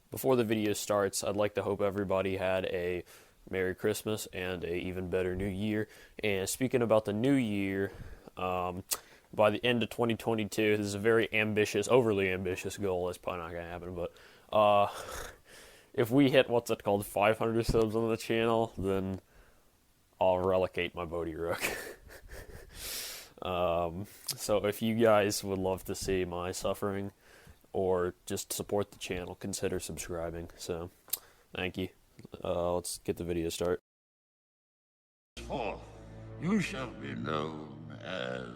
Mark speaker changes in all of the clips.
Speaker 1: Before the video starts, I'd like to hope everybody had a Merry Christmas and a even better New Year. And speaking about the New Year, by the end of 2022, this is a very ambitious, overly ambitious goal. That's probably not going to happen, but if we hit, 500 subs on the channel, then I'll relicate my bodhi rook. So if you guys would love to see my suffering, or just support the channel, consider subscribing. So, thank you. Let's get the video started.
Speaker 2: Henceforth, you shall be known as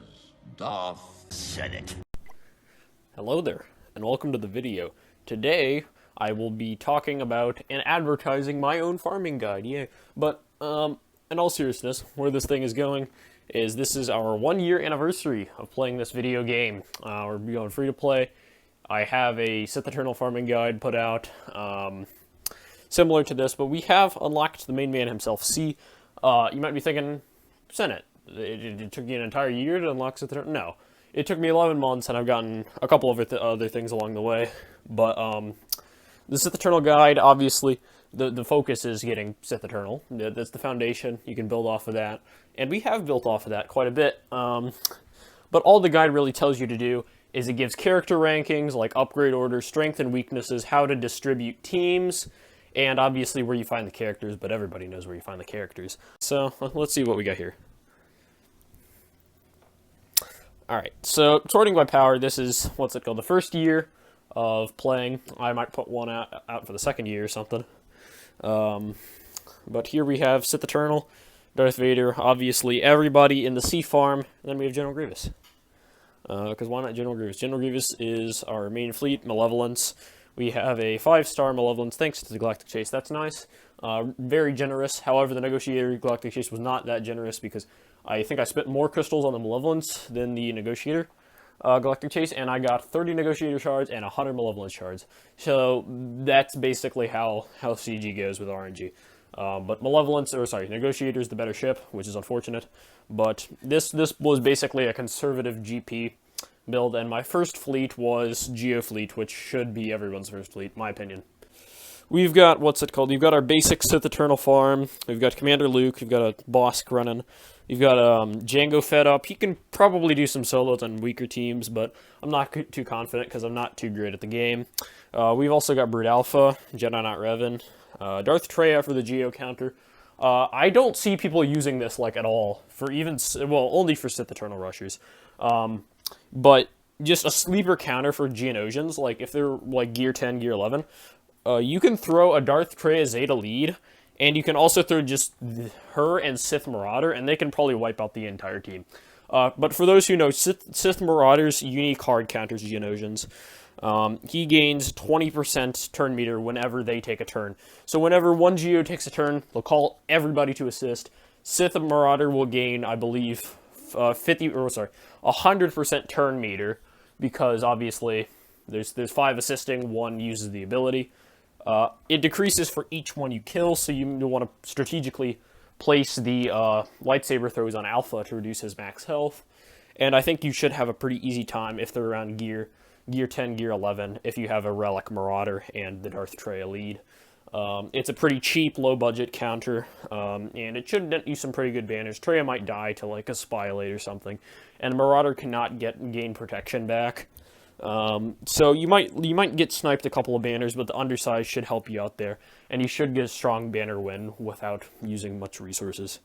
Speaker 2: Darth Senate.
Speaker 1: Hello there, and welcome to the video. Today, I will be talking about and advertising my own farming guide, yeah. But, in all seriousness, where this thing is going is this is our 1 year anniversary of playing this video game. We're going free to play. I have a Sith Eternal Farming guide put out, similar to this, but we have unlocked the main man himself. See, you might be thinking, Senate, it took you an entire year to unlock Sith Eternal? No, it took me 11 months, and I've gotten a couple of other things along the way. But the Sith Eternal guide, obviously, the focus is getting Sith Eternal. That's the foundation. You can build off of that, and we have built off of that quite a bit. But all the guide really tells you to do is it gives character rankings like upgrade order, strength and weaknesses, how to distribute teams, and obviously where you find the characters, but everybody knows where you find the characters. So, let's see what we got here. Alright, so sorting by power, this is, the first year of playing. I might put one out for the second year or something. But here we have Sith Eternal, Darth Vader, obviously everybody in the sea farm, and then we have General Grievous. Because why not General Grievous? General Grievous is our main fleet, Malevolence. We have a 5-star Malevolence, thanks to the Galactic Chase. That's nice. Very generous. However, the Negotiator Galactic Chase was not that generous because I think I spent more crystals on the Malevolence than the Negotiator Galactic Chase, and I got 30 Negotiator shards and 100 Malevolence shards. So that's basically how CG goes with RNG. But Negotiator is the better ship, which is unfortunate. But this was basically a conservative GP build, and my first fleet was Geo Fleet, which should be everyone's first fleet, my opinion. We've got, You've got our basic Sith Eternal farm. We've got Commander Luke. We've got a Bosk running. You've got Django fed up. He can probably do some solos on weaker teams, but I'm not too confident because I'm not too great at the game. We've also got Brood Alpha, Jedi Knight Revan, Darth Treya for the Geo counter. I don't see people using this at all for only for Sith Eternal rushers. But just a sleeper counter for Geonosians, if they're gear 10, gear 11, you can throw a Darth Treya Zeta lead, and you can also throw just her and Sith Marauder, and they can probably wipe out the entire team. But for those who know, Sith Marauder's unique hard counters Geonosians. He gains 20% turn meter whenever they take a turn. So whenever one Geo takes a turn, they'll call everybody to assist. Sith Marauder will gain, I believe, 100% turn meter, because obviously there's 5 assisting, 1 uses the ability. It decreases for each one you kill, so you want to strategically place the lightsaber throws on Alpha to reduce his max health. And I think you should have a pretty easy time if they're around gear 10, gear 11, if you have a Relic Marauder and the Darth Treya lead. It's a pretty cheap, low-budget counter, and it should net you some pretty good banners. Treya might die to, a Spy-Late or something, and Marauder cannot gain protection back. So you might get sniped a couple of banners, but the undersize should help you out there, and you should get a strong banner win without using much resources.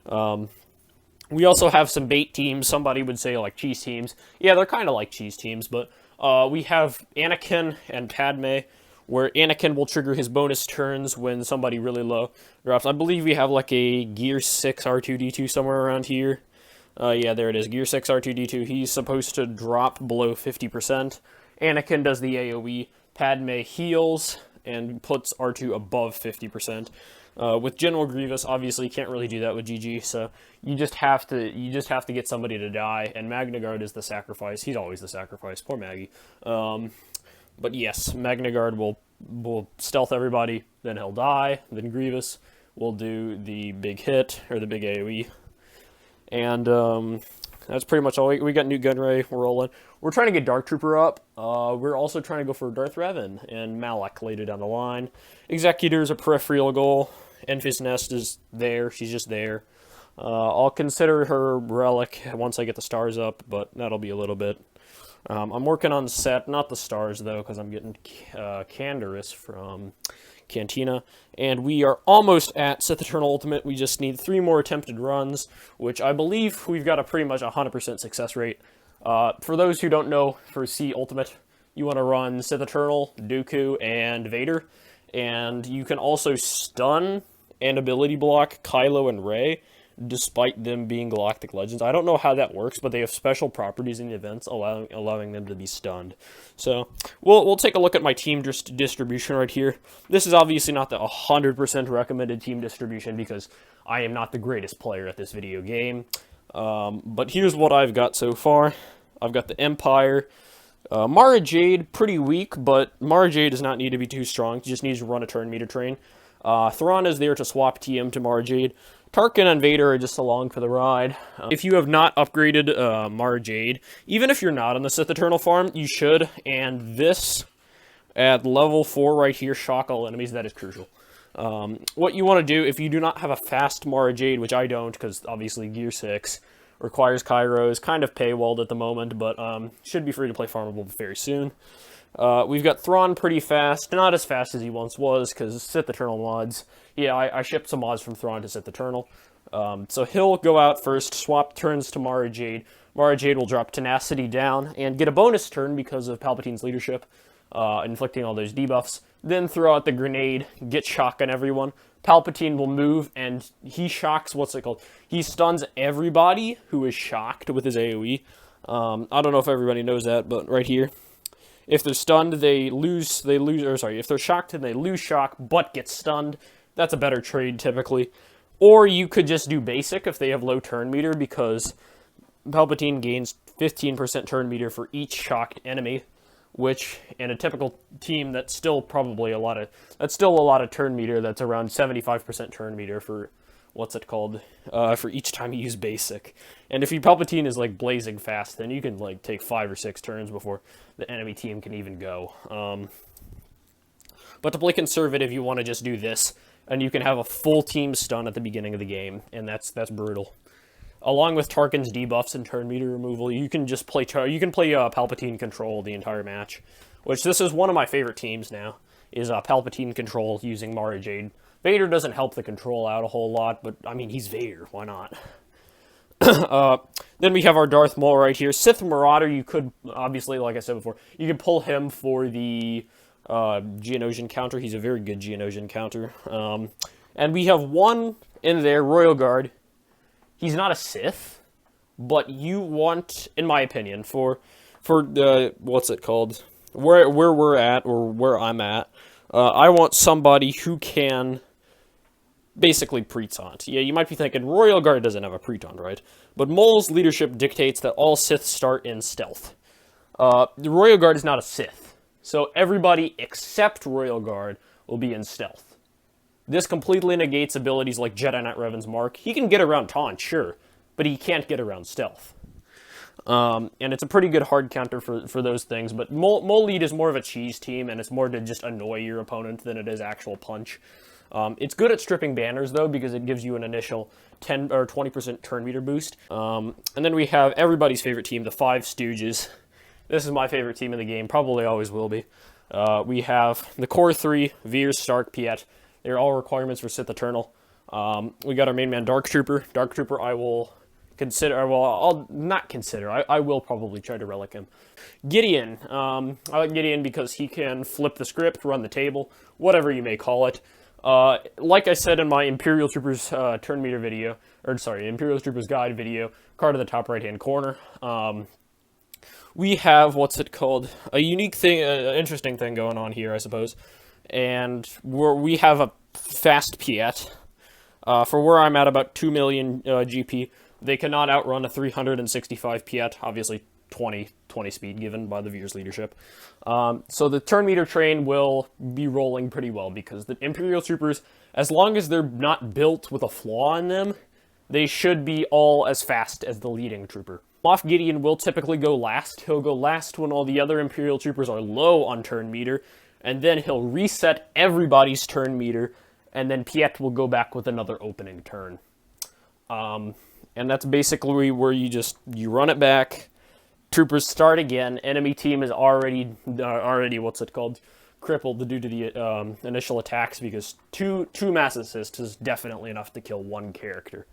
Speaker 1: We also have some bait teams. Somebody would say, cheese teams. Yeah, they're kind of like cheese teams, but we have Anakin and Padme, where Anakin will trigger his bonus turns when somebody really low drops. I believe we have a gear 6 R2-D2 somewhere around here. Yeah, there it is, gear 6 R2-D2. He's supposed to drop below 50%. Anakin does the AoE. Padme heals and puts R2 above 50%. With General Grievous, obviously you can't really do that with GG, so you just have to get somebody to die, and Magna Guard is the sacrifice. He's always the sacrifice. Poor Maggie. But yes, Magna Guard will stealth everybody, then he'll die, then Grievous will do the big hit, or the big AoE. And That's pretty much all. We got new Gunray rolling. We're trying to get Dark Trooper up. We're also trying to go for Darth Revan and Malak later down the line. Executor is a peripheral goal. Enfys Nest is there. She's just there. I'll consider her relic once I get the stars up, but that'll be a little bit. I'm working on set, not the stars though, because I'm getting Canderous from Cantina, and we are almost at Sith Eternal Ultimate. We just need 3 more attempted runs, which I believe we've got a pretty much 100% success rate. For those who don't know, for C Ultimate, you want to run Sith Eternal, Dooku, and Vader, and you can also stun and ability block Kylo and Rey, despite them being Galactic Legends. I don't know how that works, but they have special properties in the events allowing them to be stunned. So we'll take a look at my team distribution right here. This is obviously not the 100% recommended team distribution because I am not the greatest player at this video game. But here's what I've got so far. I've got the Empire. Mara Jade, pretty weak, but Mara Jade does not need to be too strong. She just needs to run a turn meter train. Thrawn is there to swap TM to Mara Jade. Tarkin and Vader are just along for the ride. If you have not upgraded Mara Jade, even if you're not on the Sith Eternal farm, you should. And this, at level 4 right here, shock all enemies. That is crucial. What you want to do, if you do not have a fast Mara Jade, which I don't, because obviously Gear 6 requires Kairos, kind of paywalled at the moment, but should be free to play farmable very soon. We've got Thrawn pretty fast, not as fast as he once was, because Sith Eternal mods. Yeah, I shipped some mods from Thrawn to Sith Eternal. So he'll go out first, swap turns to Mara Jade. Mara Jade will drop Tenacity down, and get a bonus turn because of Palpatine's leadership, inflicting all those debuffs. Then throw out the grenade, get shock on everyone. Palpatine will move, and he shocks, he stuns everybody who is shocked with his AoE. I don't know if everybody knows that, but right here. If they're stunned, if they're shocked, then they lose shock, but get stunned. That's a better trade, typically. Or you could just do basic if they have low turn meter, because Palpatine gains 15% turn meter for each shocked enemy, which, in a typical team, that's still probably a lot of turn meter. That's around 75% turn meter for, for each time you use basic. And if your Palpatine is, blazing fast, then you can, take 5 or 6 turns before the enemy team can even go. But to play conservative, you want to just do this, and you can have a full team stun at the beginning of the game, and that's brutal. Along with Tarkin's debuffs and turn meter removal, you can just play Palpatine control the entire match, which this is one of my favorite teams now, is Palpatine control using Mara Jade. Vader doesn't help the control out a whole lot, but, I mean, he's Vader, why not? Then we have our Darth Maul right here. Sith Marauder, you could, obviously, like I said before, you can pull him for the Geonosian counter. He's a very good Geonosian counter. And we have one in there, Royal Guard. He's not a Sith, but you want, in my opinion, for the, where we're at, or where I'm at, I want somebody who can basically pre-taunt. Yeah, you might be thinking, Royal Guard doesn't have a pre-taunt, right? But Maul's leadership dictates that all Siths start in stealth. The Royal Guard is not a Sith, so everybody except Royal Guard will be in stealth. This completely negates abilities like Jedi Knight Revan's Mark. He can get around taunt, sure, but he can't get around stealth. And it's a pretty good hard counter for those things, but Maul Lead is more of a cheese team, and it's more to just annoy your opponent than it is actual punch. It's good at stripping banners, though, because it gives you an initial 10 or 20% turn meter boost. And then we have everybody's favorite team, the Five Stooges. This is my favorite team in the game, probably always will be. We have the Core 3, Veers, Stark, Piet. They're all requirements for Sith Eternal. We got our main man, Dark Trooper. Dark Trooper I will consider, well, I'll not consider. I will probably try to relic him. Gideon. I like Gideon because he can flip the script, run the table, whatever you may call it. Like I said in my Imperial Troopers turn meter video, Imperial Troopers guide video, card in the top right-hand corner. We have, a unique thing, interesting thing going on here, I suppose. And we have a fast Piet. For where I'm at, about 2 million GP. They cannot outrun a 365 Piet, obviously 20 speed given by the Veer's leadership. So the turn meter train will be rolling pretty well, because the Imperial Troopers, as long as they're not built with a flaw in them, they should be all as fast as the leading trooper. Moff Gideon will typically go last. He'll go last when all the other Imperial troopers are low on turn meter, and then he'll reset everybody's turn meter, and then Piet will go back with another opening turn. And that's basically where you run it back, troopers start again, enemy team is already what's it called, crippled due to the initial attacks, because two mass assists is definitely enough to kill one character.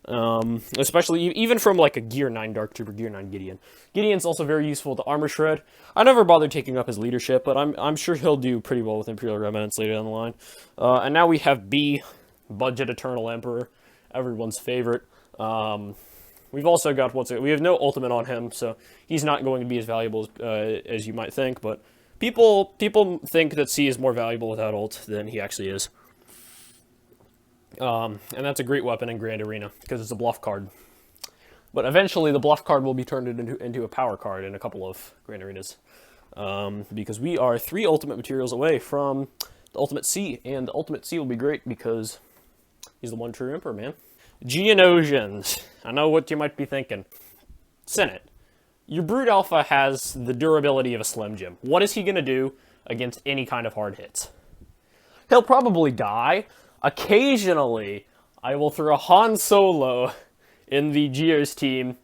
Speaker 1: Especially even from like a Gear 9 Dark Trooper, Gear 9 Gideon. Gideon's also very useful with the Armor Shred. I never bothered taking up his leadership, but I'm sure he'll do pretty well with Imperial Remnants later down the line. And now we have B, Budget Eternal Emperor, everyone's favorite. We've also got we have no ultimate on him, so he's not going to be as valuable as you might think, but people think that C is more valuable without ult than he actually is. And that's a great weapon in Grand Arena, because it's a bluff card. But eventually the bluff card will be turned into a power card in a couple of Grand Arenas. Because we are 3 ultimate materials away from the Ultimate C, and the Ultimate C will be great because he's the one true Emperor, man. Geonosians. I know what you might be thinking. Senate. Your Brood Alpha has the durability of a Slim Jim. What is he going to do against any kind of hard hits? He'll probably die. Occasionally, I will throw Han Solo in the Geos team,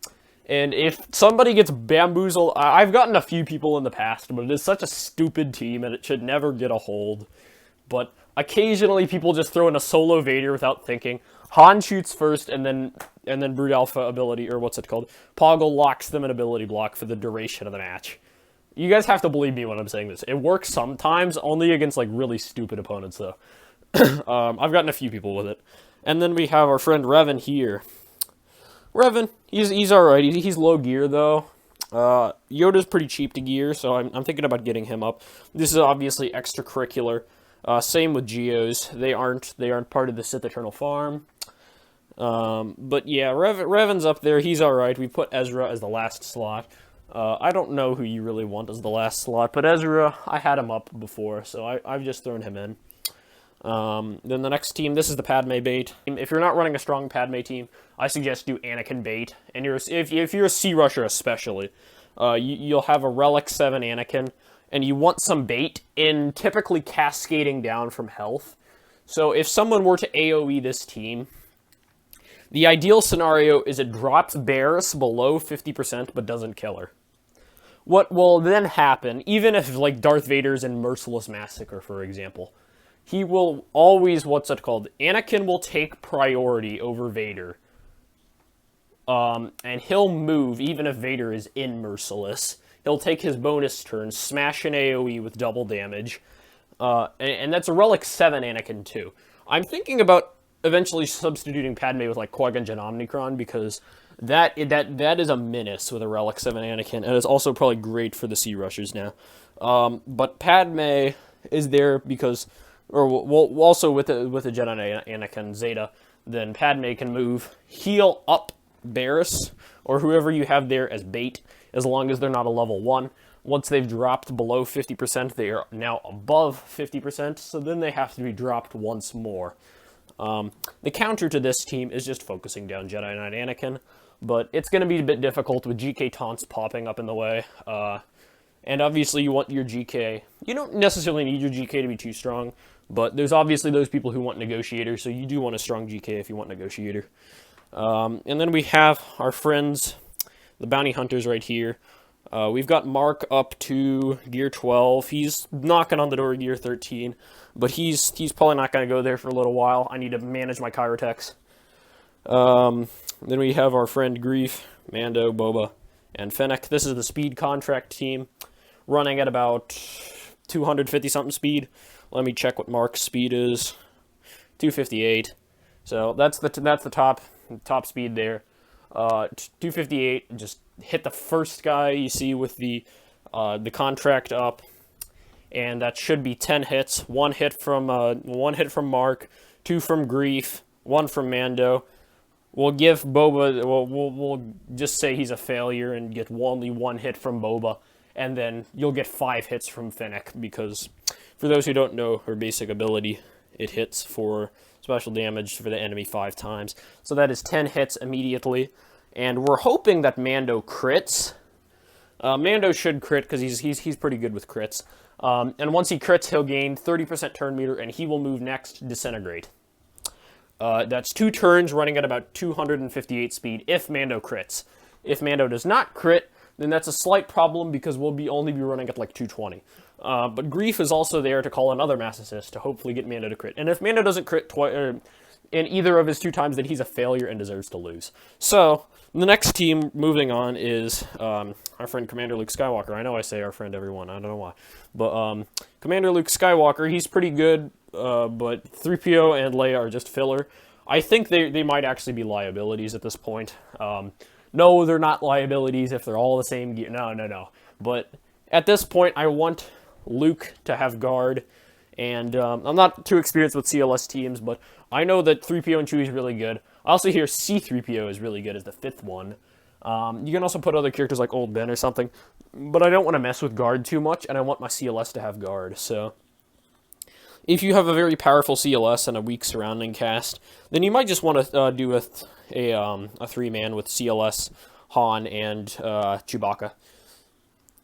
Speaker 1: and if somebody gets bamboozled, I've gotten a few people in the past, but it is such a stupid team, and it should never get a hold. But occasionally, people just throw in a Solo Vader without thinking. Han shoots first, and then Brood Alpha ability, or what's it called? Poggle locks them in ability block for the duration of the match. You guys have to believe me when I'm saying this. It works sometimes, only against like really stupid opponents, though. I've gotten a few people with it. And then we have our friend Revan here. Revan, he's alright. He's low gear, though. Yoda's pretty cheap to gear, so I'm thinking about getting him up. This is obviously extracurricular. Same with Geos. They aren't part of the Sith Eternal Farm. But yeah, Revan's up there. He's alright. We put Ezra as the last slot. I don't know who you really want as the last slot, but Ezra, I had him up before, so I've just thrown him in. Then the next team, this is the Padme bait. If you're not running a strong Padme team, I suggest do Anakin bait. And if you're a Sea Rusher especially, you'll have a Relic 7 Anakin, and you want some bait in typically cascading down from health. So if someone were to AoE this team, the ideal scenario is it drops Barriss below 50% but doesn't kill her. What will then happen, even if like Darth Vader's in Merciless Massacre, for example, he will always, Anakin will take priority over Vader. And he'll move even if Vader is in Merciless. He'll take his bonus turn, smash an AoE with double damage. And that's a Relic 7 Anakin too. I'm thinking about eventually substituting Padme with like Qui-Gon Jinn Omnicron, because that is a menace with a Relic 7 Anakin, and it's also probably great for the Sea Rushers now. But Padme is there because, or well, also with a Jedi Anakin Zeta, then Padme can move, heal up Barriss, or whoever you have there as bait, as long as they're not a level 1. Once they've dropped below 50%, they are now above 50%, so then they have to be dropped once more. The counter to this team is just focusing down Jedi Knight Anakin, but it's going to be a bit difficult with GK taunts popping up in the way. And obviously you want your GK. You don't necessarily need your GK to be too strong, but there's obviously those people who want Negotiator, so you do want a strong GK if you want Negotiator. And then we have our friends, the Bounty Hunters right here. We've got Mark up to Gear 12. He's knocking on the door of Gear 13, but he's probably not going to go there for a little while. I need to manage my Chirotex. Then we have our friend Grief, Mando, Boba, and Fennec. This is the speed contract team, running at about 250-something speed. Let me check what Mark's speed is. 258. So that's the top speed there. 258. Just hit the first guy you see with the contract up, and that should be 10 hits. One hit from Mark, 2 from Grief, 1 from Mando. We'll give Boba. We'll just say he's a failure and get only 1 hit from Boba, and then you'll get 5 hits from Fennec, because for those who don't know her basic ability, it hits for special damage for the enemy 5 times. So that is 10 hits immediately. And we're hoping that Mando crits. Mando should crit because he's pretty good with crits. And once he crits, he'll gain 30% turn meter, and he will move next, Disintegrate. That's 2 turns running at about 258 speed if Mando crits. If Mando does not crit, then that's a slight problem because we'll only be running at like 220. But Grief is also there to call another Mass Assist to hopefully get Mando to crit. And if Mando doesn't crit in either of his 2 times, then he's a failure and deserves to lose. So, the next team moving on is our friend Commander Luke Skywalker. I know I say our friend everyone, I don't know why. But Commander Luke Skywalker, he's pretty good, but 3PO and Leia are just filler. I think they might actually be liabilities at this point. No, they're not liabilities if they're all the same gear. No. But at this point, I want Luke to have guard. And I'm not too experienced with CLS teams, but I know that 3PO and Chewie is really good. I also hear C-3PO is really good as the 5th one. You can also put other characters like Old Ben or something, but I don't want to mess with guard too much, and I want my CLS to have guard. So if you have a very powerful CLS and a weak surrounding cast, then you might just want to do a 3-man with CLS, Han, and Chewbacca.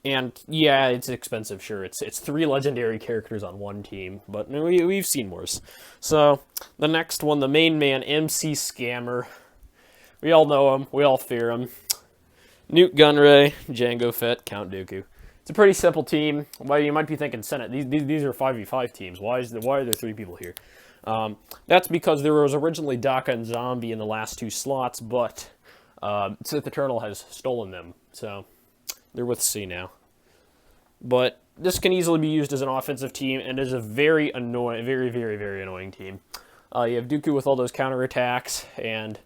Speaker 1: And yeah, it's expensive, sure. It's 3 legendary characters on 1 team, but we've seen worse. So the next one, the main man, MC Scammer. We all know him. We all fear him. Newt Gunray, Jango Fett, Count Dooku. It's a pretty simple team. Well, you might be thinking, Senate, these are 5v5 teams. Why are there 3 people here? That's because there was originally Daka and Zombie in the last 2 slots, but Sith Eternal has stolen them, so they're with C now. But this can easily be used as an offensive team, and is a very annoying, very annoying team. You have Dooku with all those counterattacks and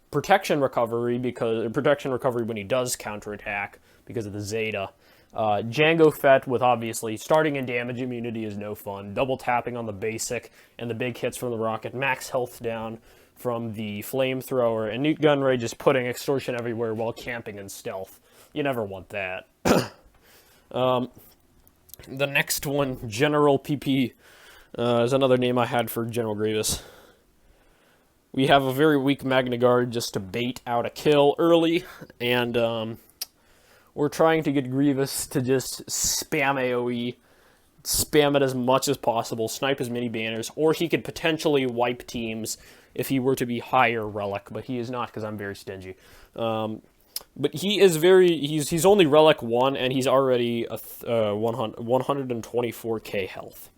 Speaker 1: protection recovery when he does counterattack because of the Zeta. Jango Fett with obviously starting in damage immunity is no fun. Double tapping on the basic and the big hits from the rocket. Max health down from the flamethrower. And Newt Gunray just putting extortion everywhere while camping in stealth. You never want that. The next one, General PP, is another name I had for General Grievous. We have a very weak Magna Guard just to bait out a kill early, and we're trying to get Grievous to just spam AoE, spam it as much as possible, snipe as many banners, or he could potentially wipe teams if he were to be higher relic, but he is not because I'm very stingy. But he is he's only relic 1, and he's already 124k health.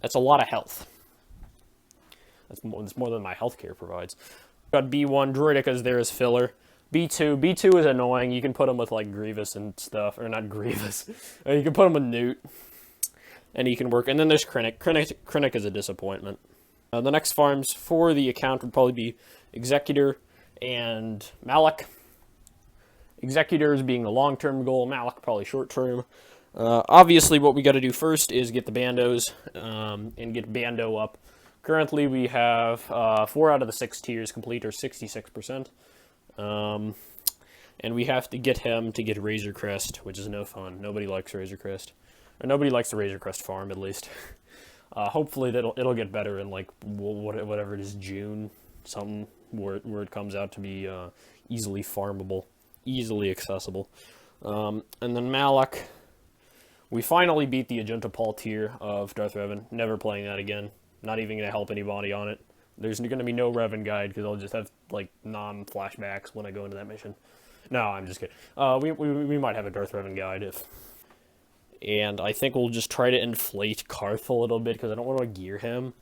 Speaker 1: That's a lot of health. That's more than my healthcare provides. Got B1, Droideka is there as filler. B2 is annoying. You can put him with like Grievous and stuff, or not Grievous. You can put him with Newt, and he can work. And then there's Krennic. Krennic is a disappointment. The next farms for the account would probably be Executor and Malak. Executors being the long-term goal, Malak probably short-term. Obviously, what we got to do first is get the bandos and get Bando up. Currently, we have 4 out of the 6 tiers complete, or 66%. And we have to get him to get Razor Crest, which is no fun. Nobody likes Razor Crest. Or nobody likes the Razor Crest farm, at least. Hopefully, it'll get better in, like, whatever it is, June, something, where it comes out to be easily farmable. Easily accessible. And then Malak, we finally beat the Ajunta Paul tier of Darth Revan. Never playing that again. Not even going to help anybody on it. There's going to be no Revan guide because I'll just have like non-flashbacks when I go into that mission. No, I'm just kidding. We might have a Darth Revan guide if. And I think we'll just try to inflate Karth a little bit because I don't want to gear him.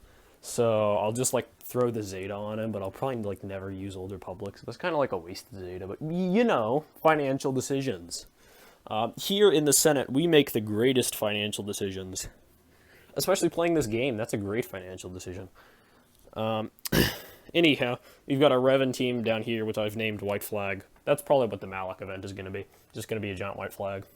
Speaker 1: So I'll just like throw the Zeta on him, but I'll probably like never use Old Republic. So that's kind of like a waste of Zeta, but you know, financial decisions. Here in the Senate, we make the greatest financial decisions. Especially playing this game, that's a great financial decision. Anyhow, we've got our Revan team down here, which I've named White Flag. That's probably what the Malak event is going to be. Just going to be a giant white flag.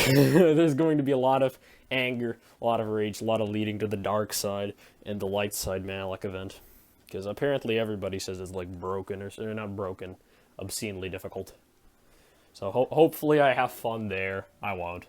Speaker 1: There's going to be a lot of anger, a lot of rage, a lot of leading to the dark side and the light side Malak event. Because apparently everybody says it's like broken, or not broken, obscenely difficult. So hopefully I have fun there. I won't.